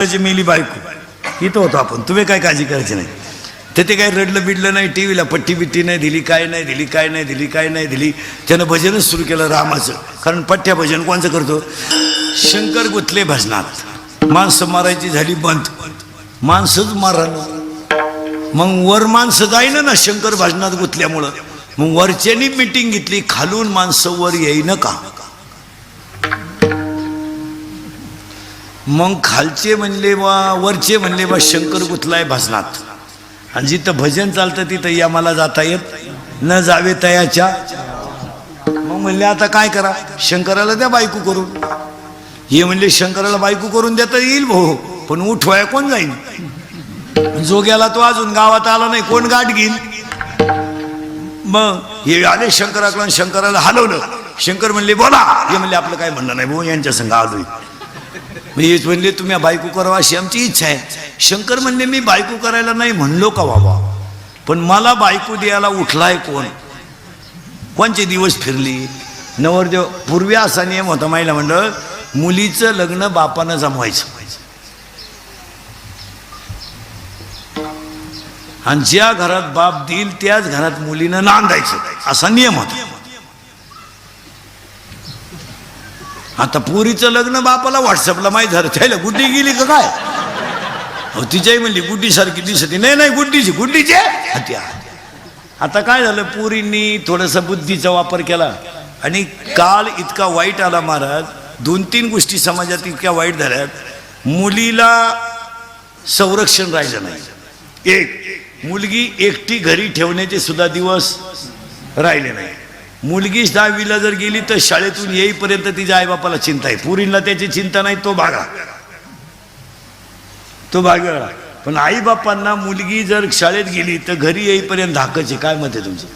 मेली बायको इथं होतो आपण, तुम्ही काय काळजी करायची नाही. ते काय रडलं बिडलं नाही, टीव्हीला पट्टी बिट्टी नाही दिली, काय नाही दिली, काय नाही दिली, काय नाही दिली. त्यानं भजनच सुरू केलं रामाचं. कारण पठ्ठ्या भजन कोणचं करतो? शंकर गुंतले भजनात, माणसं मारायची झाली बंद, माणसंच मारायला. मग वर माणसं जाईना ना शंकर भजनात गुंतल्यामुळं. मग वरच्यांनी मिटिंग घेतली, खालून माणसं वर येईन का. मग खालचे म्हणले बा, वरचे म्हणले बा शंकर गुंतलाय भजनात, आणि जिथं भजन चालतं तिथं या मला जाता येत न जावे तयाच्या. मग म्हणले आता काय करा, शंकराला द्या बायको करून. हे म्हणले शंकराला बायको करून देता येईल भाऊ, पण उठवाया कोण जाईल. जोग्याला तो अजून गावात आला नाही, कोण गाठ घेईल. मग हे आले शंकराकडून, शंकराला हलवलं. शंकर म्हणले बोला. हे म्हणले आपलं काय म्हणणं नाही भाऊ, यांच्या संग आलोय. हेच म्हणले तुम्ही बायको करावा अशी आमची इच्छा आहे. शंकर म्हणले मी बायको करायला नाही म्हणलो का बाबा, पण मला बायको द्यायला उठलाय कोण. कोणचे दिवस फिरली नवरदेव. पूर्वी असा नियम होता महिला मंडळ, मुलीचं लग्न बापानं जमवायचं, आणि ज्या घरात बाप देईल त्याच घरात मुलीनं नांदायचं, असा नियम होता. आता पुरीचं लग्न बापाला व्हॉट्सअपला माहीत झालं, त्याला गुड्डी गेली का काय. हो तिच्याही म्हणली गुड्डी सारखी दिसते. नाही नाही गुड्डीची, गुड्डीचे हत्या. आता काय झालं, पुरींनी थोडासा बुद्धीचा वापर केला, आणि काळ इतका वाईट आला महाराज. 2-3 गोष्टी समाजात इतक्या वाईट झाल्यात. मुलीला संरक्षण राहिलं नाही. एक, मुलगी एकटी घरी ठेवण्याचे सुद्धा दिवस राहिले नाही. मुलगी 10वीला जर गेली तर शाळेतून येईपर्यंत तिच्या आईबापाला चिंता आहे. पुरीला त्याची चिंता नाही, तो भागा, तो भागा. पण आईबापांना मुलगी जर शाळेत गेली तर घरी येईपर्यंत धाकाचे. काय मत आहे तुमचं?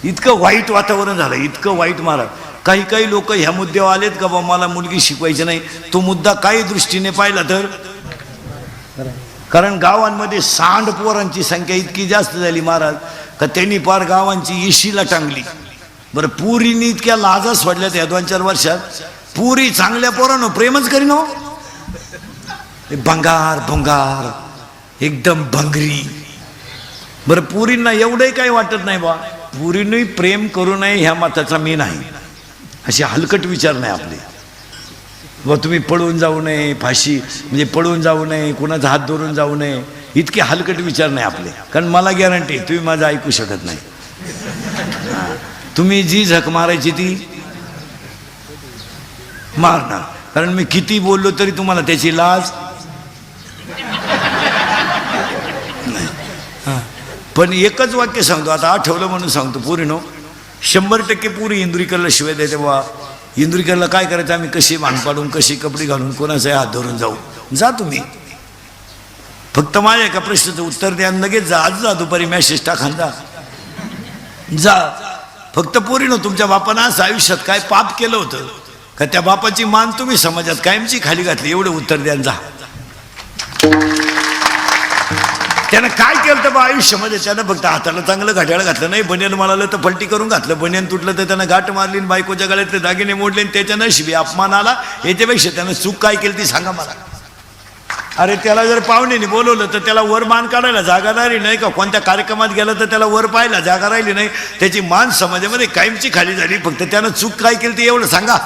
इतकं वाईट वातावरण झालं, इतकं वाईट महाराज. काही काही लोक ह्या मुद्द्यावर आलेत का बा मला मुलगी शिकवायची नाही. तो मुद्दा काही दृष्टीने पाहिला तर, कारण गावांमध्ये सांड पोरांची संख्या इतकी जास्त झाली महाराज का त्यांनी पार गावांची इशीला टांगली. बरं पुरीनी इतक्या लाजा सोडल्यात या 2-4 वर्षात. पुरी चांगल्या पोरांनो प्रेमच करीन हो. भंगार भंगार एकदम भंगरी. बरं पुरींना एवढंही काही वाटत नाही बा, पुरींनी प्रेम करू नये ह्या मताचा मी नाही. असे हलकट विचार नाही आपले. व तुम्ही पळून जाऊ नये, फाशी म्हणजे पळून जाऊ नये, कोणाचा हात धरून जाऊ नये, इतके हलकट विचार नाही आपले. कारण मला गॅरंटी तुम्ही माझं ऐकू शकत नाही. तुम्ही जी झक मारायची ती मारणार, कारण मी किती बोललो तरी तुम्हाला त्याची लाज नाही. पण एकच वाक्य सांगतो, आता आठवलं म्हणून सांगतो. पुरीनो 100% पुरी इंदुरीकरला शिवाय देते बा. इंदुरीकरला काय करायचं, आम्ही कशी भान पाडून, कशी कपडे घालून, कोणाचाही हात धरून जाऊ. जा तुम्ही, फक्त माझ्या एका प्रश्नाचं उत्तर द्या, लगेच जा. आज जा, दुपारी मेसेज टाका, जा. फक्त पोरीनो तुमच्या बापानं असं आयुष्यात काय पाप केलं होतं का त्या बापाची मान तुम्ही समाजात कायमची खाली घातली, एवढं उत्तर द्या. जा. त्यानं काय केलं तर बा आयुष्यामध्ये, त्यानं फक्त हाताला चांगलं घड्याळ घातलं नाही, बनियन म्हणालं तर पलटी करून घातलं, बनियन तुटलं तर त्यानं गाठ मारली, बायकोच्या गळ्यातले दागिने मोडले, त्याच्या नशिबी अपमान आला. याच्यापेक्षा त्यानं चूक काय केली ती सांगा मला. अरे त्याला जर पाहुण्याने बोलवलं तर त्याला वर मान काढायला जागा राहिली नाही का. कोणत्या कार्यक्रमात गेलं तर त्याला वर पाहायला जागा राहिली नाही. त्याची मान समाजामध्ये कायमची खाली झाली. फक्त त्यानं चूक काय केली ते एवढं सांगा.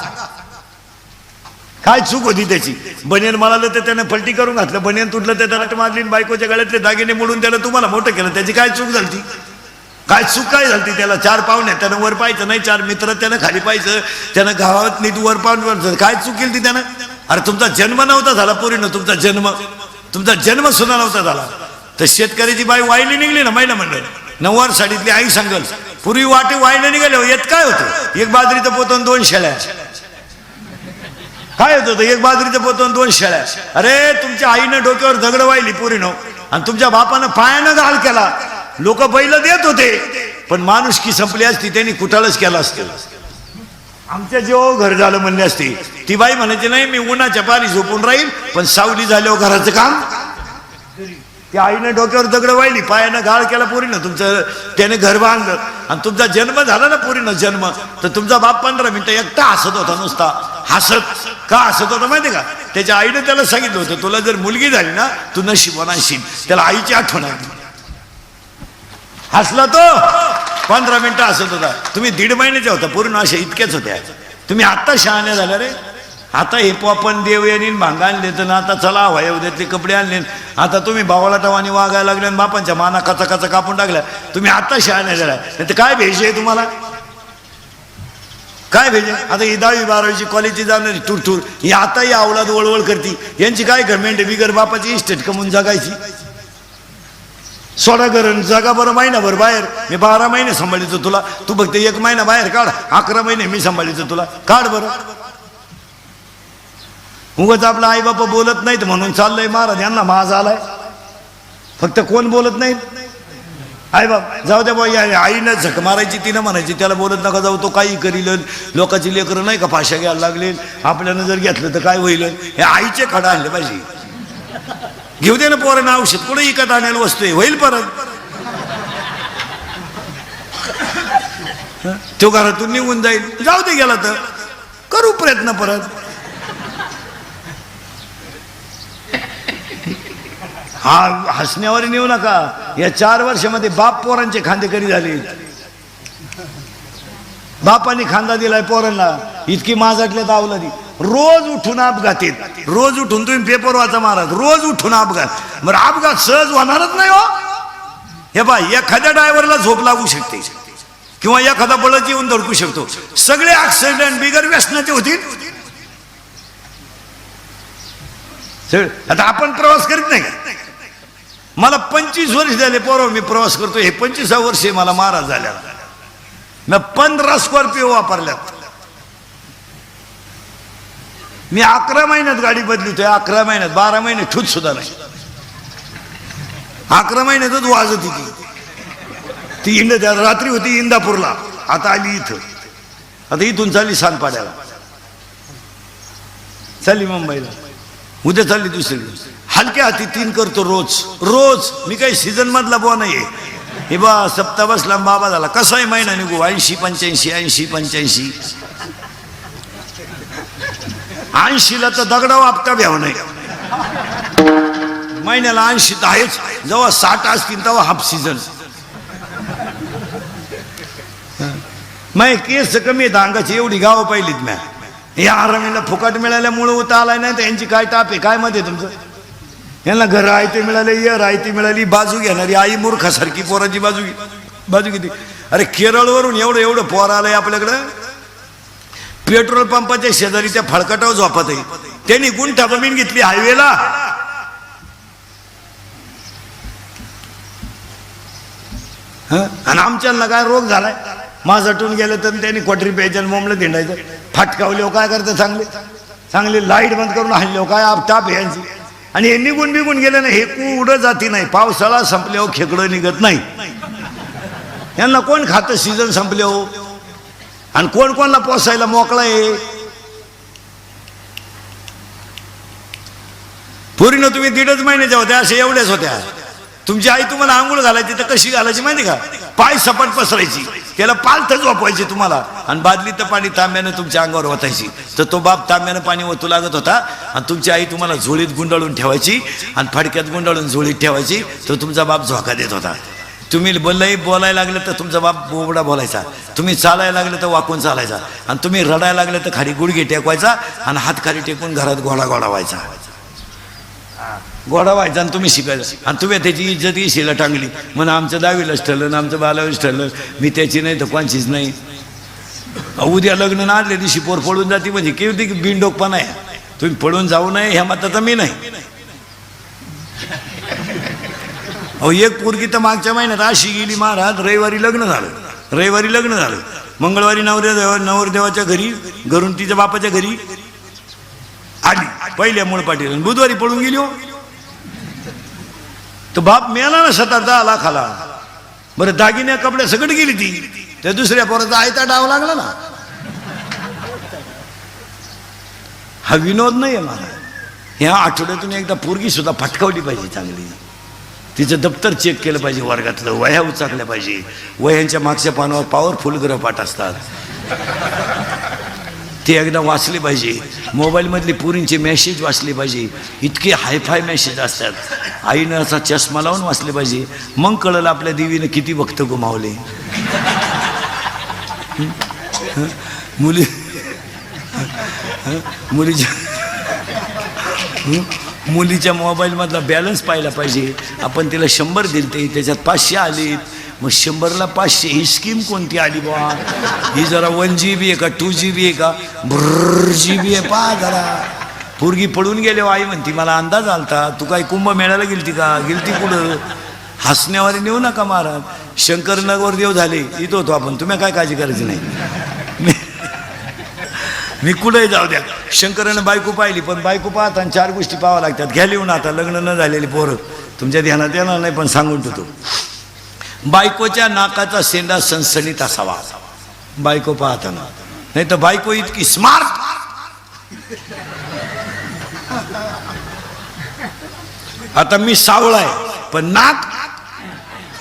काय चूक होती त्याची? बनियन म्हणालं तर त्यानं पलटी करून घातलं, बनियन तुटलं तर त्याला मारली, बायकोच्या गळ्यातले दागिने मोडून त्यानं तुम्हाला मोठं केलं. त्याची काय चूक झाली? काय चूक काय झाली? त्याला 4 पाहुण्या त्यानं वर पाहायचं नाही, 4 मित्र त्यानं खाली पाहायचं, त्यानं गावात नीट वर पाहून काय चूक केली ती त्यानं? अरे तुमचा जन्म नव्हता झाला पोरीनं, तुमचा जन्म सुद्धा नव्हता झाला. तर शेतकऱ्याची बाई वाईली निघली ना महिला मंडळ, 9वार साडीतली आई सांगल, पूर्वी वाटे वाईला निघाले येत काय होतं? 1 बाजरीचं पोतं 2 शेळ्या. काय होत होतं? 1 बाजरीचं पोतं 2 शेळ्या. अरे तुमच्या आईनं डोक्यावर दगड वाहिली पोरीनो, आणि तुमच्या बापानं पायानं घाल केला. लोक बैल देत होते, पण माणुसकी संपली असती, त्यांनी कुठाळच केला असतं. आमच्या जेव्हा घर झालं म्हणले असते, ती बाई म्हणायची नाही मी उन्हाच्या पारी झोपून राहील, पण सावली झाल्यावर घराचं काम. त्या आईनं डोक्यावर दगड वाहिली, पायानं घाळ केला पोरीनं, तुमचं त्याने घर बांधलं, आणि तुमचा जन्म झाला ना पोरीनं जन्म, तर तुमचा बाप 15 मिनिटं एकटा हसत होता नुसता. हसत का हसत होता माहिती का? त्याच्या आईने त्याला सांगितलं होतं तुला जर मुलगी झाली ना तू नशिबवान असशील. त्याला आईची आठवण आली. हसला तो 15 मिनिटं हसत होता. तुम्ही 1.5 महिन्याच्या होता पूर्ण अशा इतक्याच होत्या. तुम्ही आता शहाण्या झाल्या रे. आता हे पोपन देव यांनी भांगा आणले तर आता चला वयोद्यातले कपडे आणले. आता तुम्ही भावालाटावानी वागायला लागले आणि बापांच्या माना कचा कचा कापून टाकल्या. तुम्ही आता शहाण्या झाल्या. नाही तर काय भेज आहे तुम्हाला? काय भेज? आता ही 10वी 12वीची कॉलेजची जाणारी टूर ही आता ही अवलाद वळवळ करती. यांची काय गव्हर्नमेंट बिगर बापाची इस्टेट कमवून जगायची. सोडा करण जगा बरं महिनाभर बाहेर. मी 12 महिने सांभाळितो तुला. तू फक्त 1 महिना बाहेर काढ. 11 महिने मी सांभाळितो तुला. काढ बरं. उगाच आपला आई बापा बोलत नाहीत म्हणून चाललंय महाराज यांना माज आलाय. फक्त कोण बोलत नाही? आई बाप. जाऊ द्या बाई. आईनं झक मारायची तिनं म्हणायची त्याला बोलत नका जाऊ तो काही करील. लोकांची लेकरं नाही का फाशा घ्यायला लागले. आपल्यानं जर घेतलं तर काय होईल? हे आईचे खडा आणले पाहिजे. घेऊ दे ना पोरांना औषध. कुठे इकत आणायला वस्तू आहे होईल परत. तो घरातून निघून जाईल. जाऊ दे गेला तर करू प्रयत्न परत. हा हसण्यावर नेऊ नका. या 4 वर्षामध्ये बाप पोरांचे खांदेकरी झाले. बापाने खांदा दिलाय पोरांना. इतकी माजाटल्यात आवलादी. रोज उठून अपघात येत. रोज उठून तुम्ही पेपर वाचा महाराज. रोज उठून अपघात. बरं अपघात सहज होणारच नाही हो. हे बाय एखाद्या ड्रायव्हरला झोप लागू शकते किंवा एखादा बळच येऊन धडकू शकतो. सगळे ऍक्सिडेंट बिगर व्यसनाचे होतील. आता आपण प्रवास करीत नाही का? मला 25 वर्ष झाले पोरं मी प्रवास करतो. हे 25व्या वर्षी मला महाराज झाल्या. मी 15 स्कॉर्पिओ वापरल्यात. मी 11 महिन्यात गाडी बदलतोय. 11 महिन्यात. 12 महिने ठूत सुद्धा नाही. 11 महिन्यातच वाजत होती ती. रात्री होती इंदापूरला. आता आली इथं. आता इथून चालली सानपाड्याला. चालली मुंबईला. उद्या चालली दुसरीकडे. हलक्या हाती 3 करतो रोज रोज. मी काही सीझन मधला बुवा नाहीये. हे बा सप्ताह बसला बाबा झाला. कसाही महिना निघू 80 85 80 85. 80ला तर दगडा वापता भ्याव नाही. महिन्याला 80 तर आहेच. जेव्हा 60 असतील तेव्हा हाफ सीझन. मग केस कमी आहेत अंगाची. एवढी गावं पाहिलीत म्या. या आरामीला फुकट मिळाल्यामुळे उता आलाय नाही तर यांची काय ताप आहे काय मत आहे तुमचं? यांना घर आयते मिळाले. आयती मिळाली. बाजू घेणारी आई मूर्खासारखी पोराची बाजू किती. अरे केरळवरून एवढं पोर आलंय आपल्याकडं. पेट्रोल पंपाच्या शेजारी त्या फळकटावर झोपत आहे. त्यांनी गुंठा जमीन घेतली हायवेला. आणि आमच्याला काय रोग झालाय. माझटून गेलं तर त्यांनी क्वाटरी प्यायच्या मोमलं धिंडायचं. फाटकावले काय करतं चांगले चांगले लाईट बंद करून हल्ले काय ताप यांची. आणि हे निघून गेले ना हे कुठं जाती नाही. पावसाळा संपल्यावर खेकडं निघत नाही. यांना कोण खातं सीझन संपले हो. आणि कोण कोणला पोसायला मोकळा आहे. पूर्ण तुम्ही 1.5 महिन्याच्या होत्या अशा एवढ्याच होत्या. तुमची आई तुम्हाला आंघोळ घालायची तर कशी घालायची माहिती का? पाय सपाट पसरायची. त्याला पालथ झोपवायची तुम्हाला. आणि बादलीचं पाणी तांब्यानं तुमच्या अंगावर ओतायची. तर तो बाप तांब्यानं पाणी ओतू लागत होता. आणि तुमची आई तुम्हाला झोळीत गुंडाळून ठेवायची. आणि फडक्यात गुंडाळून झोळीत ठेवायची. तर तुमचा बाप झोका देत होता. तुम्ही बोलायला लागलं तर तुमचा बाप बोबडा बोलायचा. तुम्ही चालायला लागलं तर वाकून चालायचा. आणि तुम्ही रडायला लागलं तर खाली गुडघे टेकवायचा. आणि हात खाली टेकून घरात घोडा व्हायचा. घोडा व्हायचा आणि तुम्ही शिकायचं. आणि तुम्ही त्याची इज्जत इशीला टांगली. म्हणून आमचं 10वीलाच ठरलं. आमचं 12वीच ठरलं. मी त्याची नाही तर कोणचीच नाही. उद्या लग्न ना आदल्या दिवशी पोर पळून जाते म्हणजे केवढी बिनडोकपणा आहे. तुम्ही पळून जाऊ नये ह्या मताचा मी नाही. एक पोरगी तर मागच्या महिन्यात अशी गेली महाराज. रविवारी लग्न झालं. मंगळवारी नवरदेवाच्या घरी घरून तिच्या बापाच्या घरी आली पहिल्या मूळपाटीला. बुधवारी पळून गेली हो. तो बाप मेला ना 7-10 लाखाला. बरं दागिन्या कपड्या सगळं गेली ती. त्या दुसऱ्या पोराचा आयता डाव लागला ना. हा विनोद नाही आहे मला. ह्या आठवड्यातून एकदा पोरगी सुद्धा फटकावली पाहिजे चांगली. तिचं दप्तर चेक केलं पाहिजे. वर्गातलं वह्या उचाकल्या पाहिजे. वह्यांच्या मागच्या पानावर पॉवरफुल ग्रहपाठ असतात. ते एकदा वाचले पाहिजे. मोबाईलमधली पुरींचे मेसेज वाचले पाहिजे. इतके हायफाय मेसेज असतात. आईनं असा चष्मा लावून वाचले पाहिजे. मग कळलं आपल्या देवीनं किती भक्त गमावले. मुलीच्या मोबाईलमधला बॅलन्स पाहिला पाहिजे. आपण तिला 100 दिलते, त्याच्यात 500 आले. मग 100ला 500 ही स्कीम कोणती आली बा? ही जरा 1 GB आहे का 2 GB आहे का GB आहे पहा जरा. पोरगी पळून गेले. आई म्हणती मला अंदाज आलता तू काही कुंभमेळ्याला गेलती का? गेलती कुठं? हसण्यावर नेऊ नका महाराज. शंकरनगर देव झाले इथं होतो आपण. तुम्ही काय काळजी करायची नाही. मी कुठेही जाऊ द्या. शंकरानं बायको पाहिली, पण बायको पाहताना 4 गोष्टी पाहाव्या लागतात. घ्या लिहून आता. लग्न न झालेली पोरं तुमच्या ध्यानात येणार नाही, पण सांगून ठेवतो. बायकोच्या नाकाचा शेंडा सणसणीत असावा बायको पाहताना. नाही तर बायको इतकी स्मार्ट. आता मी सावळा आहे, पण नाक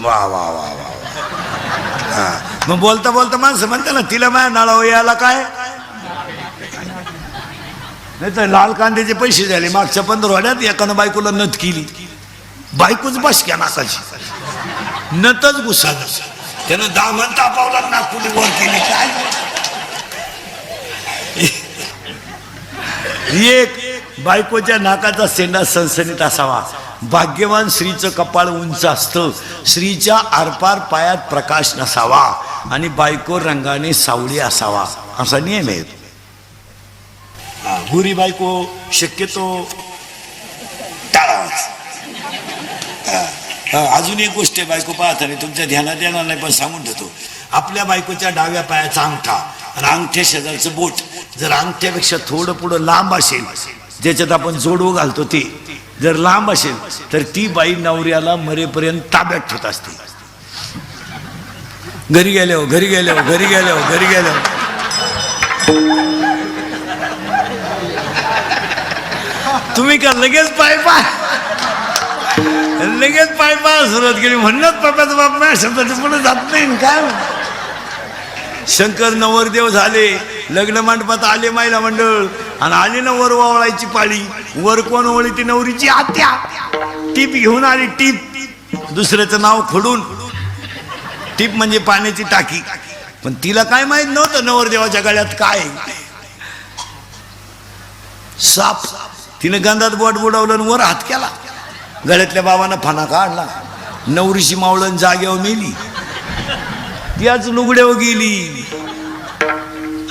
वा वा वा वा. मग बोलता बोलता माणसं म्हणते ना तिला माझ्या नाळावर यायला काय. नाही तर लाल कांद्याचे पैसे झाले मागच्या 15 एकानं बायकोला नथ केली. बायकोच बसक्या नाकाची नतच घुसाल. त्यानं दामन तापावला नागपुडी वर केली. काय एक बायकोच्या नाकाचा शेंडा सणसणीत असावा. भाग्यवान स्त्रीचं कपाळ उंच असतं. स्त्रीच्या आरपार पायात प्रकाश नसावा आणि बायको रंगाने सावळी असावा असा नियम आहे. गुरी बायको शक्यतो टाळावाच. अजून एक गोष्ट आहे बायको पाहताना तुमच्या ध्यानात येणार नाही, पण सांगून ठेवतो. आपल्या बायकोच्या डाव्या पायाचा अंगठा आणि अंगठ्या शेजारचं बोट जर अंगठ्यापेक्षा थोडं पुढं लांब असेल, ज्याच्यात आपण जोडू घालतो ते जर लांब असेल, तर ती बाई नवऱ्याला मरेपर्यंत ताब्यात ठेवत असते. घरी गेल्यावर घरी गेल्यावर घरी गेल्यावर घरी गेल्यावर तुम्ही का लगेच पाय सुरुवात केली. म्हणणंच पप्पाचा बाप माझ्या शब्दाच्या पुढे जात नाही. काय शंकर नवरदेव झाले, लग्न मंडपात आले महिला मंडळ, आणि आली ना वर वावळायची पाळी. वर कोण ओळी? ती नवरीची आत्या. टीप घेऊन आली. टीप दुसऱ्याचं नाव खोडून. टीप म्हणजे पाण्याची टाकी. पण तिला काय माहित नव्हतं नवरदेवाच्या गळ्यात काय साप. तिने गंधात बोट बुडवलं आणि वर हात केला. गळ्यातल्या बाबांना फणा काढला. नवरीची मावळण जागेवर मेली. त्याच लुगड्यावर गेली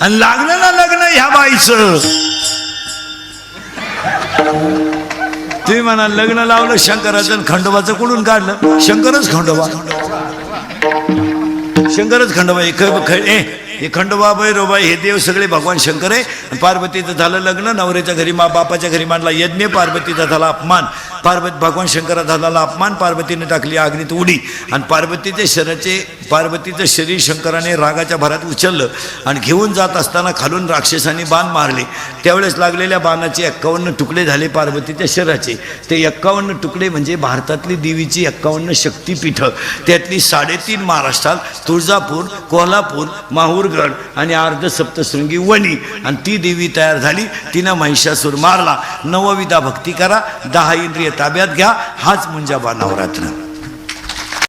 आणि लागलं ना लग्न ह्या बाईचं. तुम्ही म्हणा लग्न लावलं शंकराचं आणि खंडोबाचं कुठून काढलं? शंकरच खंडोबा. शंकरच खंडोबा. हे खंडोबा भैरोबा हे देव सगळे भगवान शंकर आहे. पार्वतीचं झालं लग्न. नवऱ्याच्या घरी बापाच्या घरी मांडला यज्ञ. पार्वतीचा झाला अपमान. भगवान शंकराचा झाला अपमान. पार्वतीने टाकली अग्नीत उडी आणि पार्वतीचं शरीर शंकराने रागाच्या भरात उचललं आणि घेऊन जात असताना खालून राक्षसांनी बाण मारले. त्यावेळेस लागलेल्या बाणाचे 51 तुकडे झाले पार्वतीच्या शरीराचे. ते 51 तुकडे म्हणजे भारतातली देवीची 51 शक्तीपीठ. त्यातली 3.5 महाराष्ट्रात, तुळजापूर, कोल्हापूर, माहूरगड आणि अर्धसप्तशृंगी वणी. आणि ती देवी तयार झाली. तिनं महिषासूर मारला. 9विधा भक्ती करा, 10 इंद्रिय ताब्यात घ्या. हाच मुंजाबा नवरात्र.